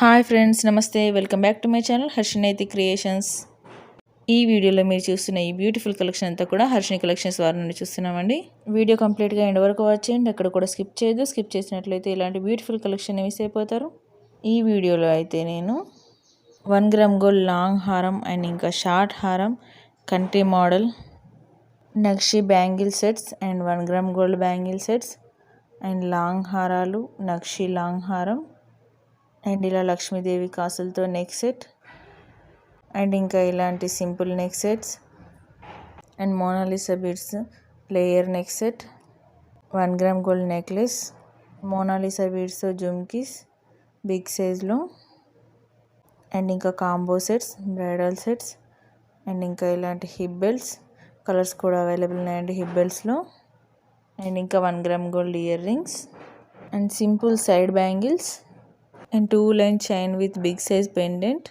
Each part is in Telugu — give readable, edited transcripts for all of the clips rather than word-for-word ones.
హాయ్ ఫ్రెండ్స్, నమస్తే. Welcome back to my channel Harshini Naitik creations. ఈ వీడియోలో మీరు చూస్తున్న ఈ బ్యూటిఫుల్ కలెక్షన్ అంతా కూడా హర్షిని కలెక్షన్స్ వారి నుండి చూస్తున్నామండి. వీడియో కంప్లీట్గా ఎండ్ వరకు వాచ్ చేయండి. అక్కడ కూడా స్కిప్ చేయదు. స్కిప్ చేసినట్లయితే ఇలాంటి బ్యూటిఫుల్ కలెక్షన్ మిస్ అయిపోతారు. ఈ వీడియోలో అయితే నేను 1 గ్రామ్ గోల్డ్ లాంగ్ హారం అండ్ ఇంకా షార్ట్ హారం, కంట్రీ మోడల్, నక్షి bangle sets and 1 gram gold bangle sets and long హారాలు, నక్షి లాంగ్ హారం అండ్ ఇలా లక్ష్మీదేవి కాసులతో నెక్ సెట్ అండ్ ఇంకా ఇలాంటి simple neck sets and Mona Lisa beads layer neck set, 1 gram gold necklace, Monalisa beads జుమ్కీస్ బిగ్ సైజ్లో అండ్ ఇంకా combo sets, bridal sets and ఇంకా ఇలాంటి హిప్ బెల్ట్స్ కలర్స్ కూడా అవైలబుల్ ఉన్నాయండి హిప్ బెల్ట్స్లో అండ్ ఇంకా 1 gram gold ear rings and simple side bangles and 2-line chain with big size pendant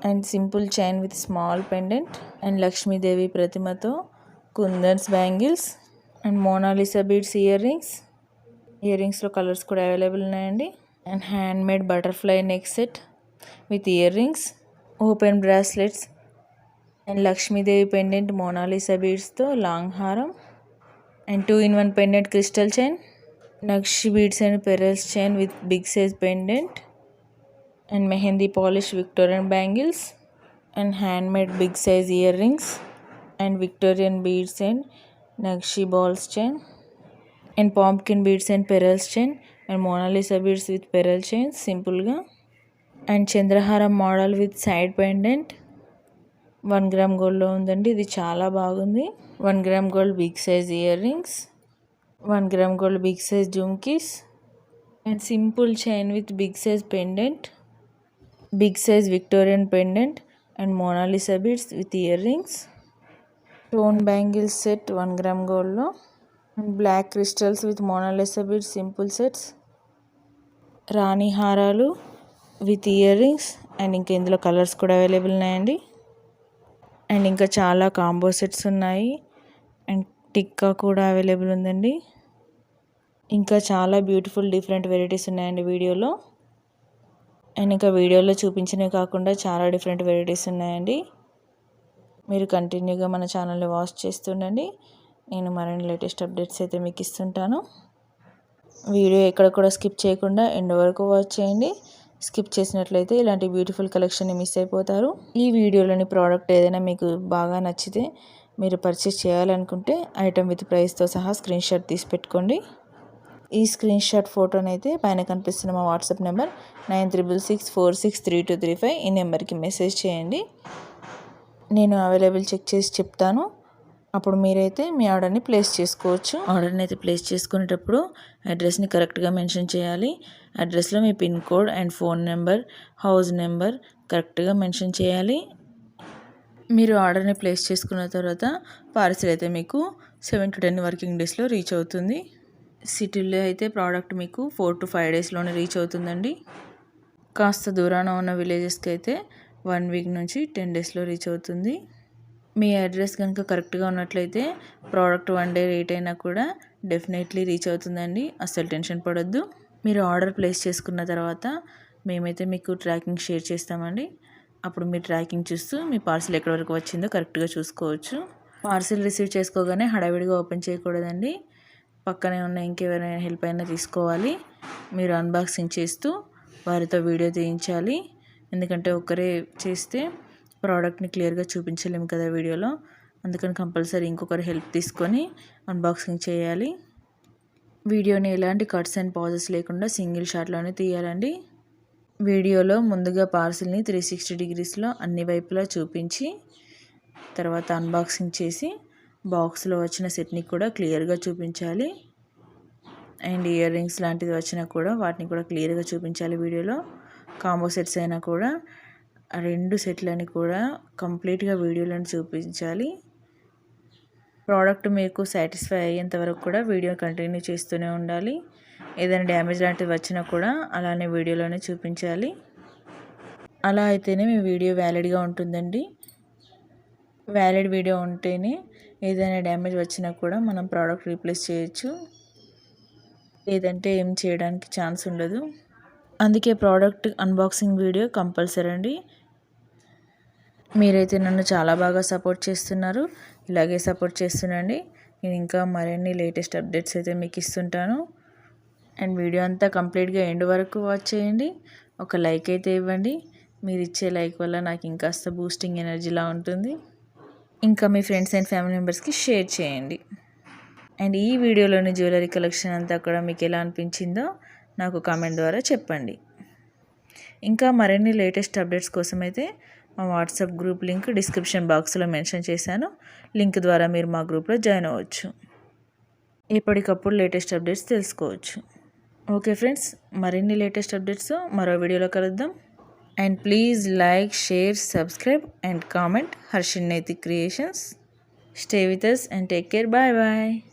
and simple chain with small pendant and Lakshmi Devi Pratimato kundans bangles and Mona Lisa beads earrings lo colors kuda available unnayandi and handmade butterfly neck set with earrings, open bracelets and Lakshmi Devi pendant Mona Lisa beads tho long haram and 2-in-1 pendant crystal chain, Nakshi beads and pearls chain with big size pendant and mehendi polish Victorian bangles and handmade big size earrings and Victorian beads and Nakshi balls chain and pumpkin beads and pearls chain and Mona Lisa beads with pearl chains simple ga and Chandraharam model with side pendant 1 gram gold లో ఉందండి. ఇది చాలా బాగుంది. 1 gram gold big size earrings, 1 gram gold big size jhumkis and simple chain with big size pendant, big size Victorian pendant and Mona Lisa beads with earrings, stone bangles set 1 gram గోల్డ్లో and black crystals with Mona Lisa beads simple sets, రాణి హారాలు విత్ ఇయర్ రింగ్స్ అండ్ ఇంకా ఇందులో కలర్స్ కూడా అవైలబుల్ ఉన్నాయండి అండ్ ఇంకా చాలా కాంబో సెట్స్ ఉన్నాయి అండ్ టిక్కా కూడా అవైలబుల్ ఉందండి. ఇంకా చాలా బ్యూటిఫుల్ డిఫరెంట్ వెరైటీస్ ఉన్నాయండి వీడియోలో అండ్ ఇంకా వీడియోలో చూపించినవి కాకుండా చాలా డిఫరెంట్ వెరైటీస్ ఉన్నాయండి. మీరు కంటిన్యూగా మన ఛానల్ని వాచ్ చేస్తుండండి. నేను మరిన్ని లేటెస్ట్ అప్డేట్స్ అయితే మీకు ఇస్తుంటాను. వీడియో ఎక్కడ కూడా స్కిప్ చేయకుండా ఎండ్ వరకు వాచ్ చేయండి. స్కిప్ చేసినట్లయితే ఇలాంటి బ్యూటిఫుల్ కలెక్షన్ని మిస్ అయిపోతారు. ఈ వీడియోలోని ప్రోడక్ట్ ఏదైనా మీకు బాగా నచ్చితే మీరు పర్చేస్ చేయాలనుకుంటే ఐటమ్ విత్ ప్రైస్తో సహా స్క్రీన్ షాట్ తీసి పెట్టుకోండి. ఈ స్క్రీన్ షాట్ ఫోటోని అయితే పైన కనిపిస్తున్న మా వాట్సాప్ నెంబర్ 9664632235 ఈ నెంబర్కి మెసేజ్ చేయండి. నేను అవైలబుల్ చెక్ చేసి చెప్తాను. అప్పుడు మీరైతే మీ ఆర్డర్ని ప్లేస్ చేసుకోవచ్చు. ఆర్డర్ని అయితే ప్లేస్ చేసుకునేటప్పుడు అడ్రస్ని కరెక్ట్గా మెన్షన్ చేయాలి. అడ్రస్లో మీ pin code and phone number, house number కరెక్ట్గా మెన్షన్ చేయాలి. మీరు ఆర్డర్ని ప్లేస్ చేసుకున్న తర్వాత పార్సిల్ అయితే మీకు 7 to 10 వర్కింగ్ డేస్లో రీచ్ అవుతుంది. సిటీలో అయితే ప్రోడక్ట్ మీకు 4 to 5 డేస్లోనే రీచ్ అవుతుందండి. కాస్త దూరాన ఉన్న విలేజెస్కి అయితే 1 వీక్ నుంచి 10 డేస్లో రీచ్ అవుతుంది. మీ అడ్రస్ కనుక కరెక్ట్గా ఉన్నట్లయితే ప్రోడక్ట్ 1 డే లేట్ అయినా కూడా డెఫినెట్లీ రీచ్ అవుతుందండి. అస్సలు టెన్షన్ పడొద్దు. మీరు ఆర్డర్ ప్లేస్ చేసుకున్న తర్వాత మేమైతే మీకు ట్రాకింగ్ షేర్ చేస్తామండి. అప్పుడు మీరు ట్రాకింగ్ చూస్తూ మీ పార్సిల్ ఎక్కడి వరకు వచ్చిందో కరెక్ట్గా చూసుకోవచ్చు. పార్సిల్ రిసీవ్ చేసుకోగానే హడావిడిగా ఓపెన్ చేయకూడదండి. పక్కనే ఉన్న ఇంకెవరైనా హెల్ప్ అయినా తీసుకోవాలి. మీరు అన్బాక్సింగ్ చేస్తూ వారితో వీడియో తీయించాలి. ఎందుకంటే ఒక్కరే చేస్తే ప్రోడక్ట్ని క్లియర్గా చూపించలేము కదా వీడియోలో. అందుకని కంపల్సరీ ఇంకొకరు హెల్ప్ తీసుకొని అన్బాక్సింగ్ చేయాలి. వీడియోని ఎలాంటి కట్స్ అండ్ పాజెస్ లేకుండా సింగిల్ షాట్లోనే తీయాలండి. వీడియోలో ముందుగా పార్సిల్ని 360 degreesలో అన్ని వైపులా చూపించి తర్వాత అన్బాక్సింగ్ చేసి బాక్స్లో వచ్చిన సెట్ని కూడా క్లియర్గా చూపించాలి. అండ్ ఇయర్ రింగ్స్ లాంటిది వచ్చినా కూడా వాటిని కూడా క్లియర్గా చూపించాలి. వీడియోలో కాంబో సెట్స్ అయినా కూడా 2 సెట్లని కూడా కంప్లీట్గా వీడియోలను చూపించాలి. ప్రోడక్ట్ మీకు సాటిస్ఫై అయ్యేంత వరకు కూడా వీడియో కంటిన్యూ చేస్తూనే ఉండాలి. ఏదైనా డ్యామేజ్ లాంటివి వచ్చినా కూడా అలానే వీడియోలోనే చూపించాలి. అలా అయితేనే మీ వీడియో వ్యాలిడ్గా ఉంటుందండి. వ్యాలిడ్ వీడియో ఉంటేనే ఏదైనా డ్యామేజ్ వచ్చినా కూడా మనం ప్రోడక్ట్ రీప్లేస్ చేయొచ్చు. లేదంటే ఏం చేయడానికి ఛాన్స్ ఉండదు. అందుకే ప్రోడక్ట్ అన్బాక్సింగ్ వీడియో కంపల్సరీ అండి. మీరైతే నన్ను చాలా బాగా సపోర్ట్ చేస్తున్నారు, ఇలాగే సపోర్ట్ చేస్తుండండి. నేను ఇంకా మరిన్ని లేటెస్ట్ అప్డేట్స్ అయితే మీకు ఇస్తుంటాను. అండ్ వీడియో అంతా కంప్లీట్గా ఎండ్ వరకు వాచ్ చేయండి. ఒక లైక్ అయితే ఇవ్వండి. మీరు ఇచ్చే లైక్ వల్ల నాకు ఇంకాస్త బూస్టింగ్ ఎనర్జీలా ఉంటుంది. ఇంకా మీ ఫ్రెండ్స్ అండ్ ఫ్యామిలీ మెంబర్స్కి షేర్ చేయండి. అండ్ ఈ వీడియోలోని జ్యువెలరీ కలెక్షన్ అంతా కూడా మీకు ఎలా అనిపించిందో నాకు కామెంట్ ద్వారా చెప్పండి. ఇంకా మరిన్ని లేటెస్ట్ అప్డేట్స్ కోసం అయితే మా వాట్సాప్ గ్రూప్ లింక్ డిస్క్రిప్షన్ బాక్స్లో మెన్షన్ చేశాను. లింక్ ద్వారా మీరు మా గ్రూప్లో జాయిన్ అవ్వచ్చు. ఎప్పటికప్పుడు లేటెస్ట్ అప్డేట్స్ తెలుసుకోవచ్చు. ఓకే ఫ్రెండ్స్, మరిన్ని లేటెస్ట్ అప్డేట్స్ మరో వీడియోలో కలుద్దాం. And please like, share, subscribe and comment Harshini Naitik Creations. Stay with us and take care. Bye bye.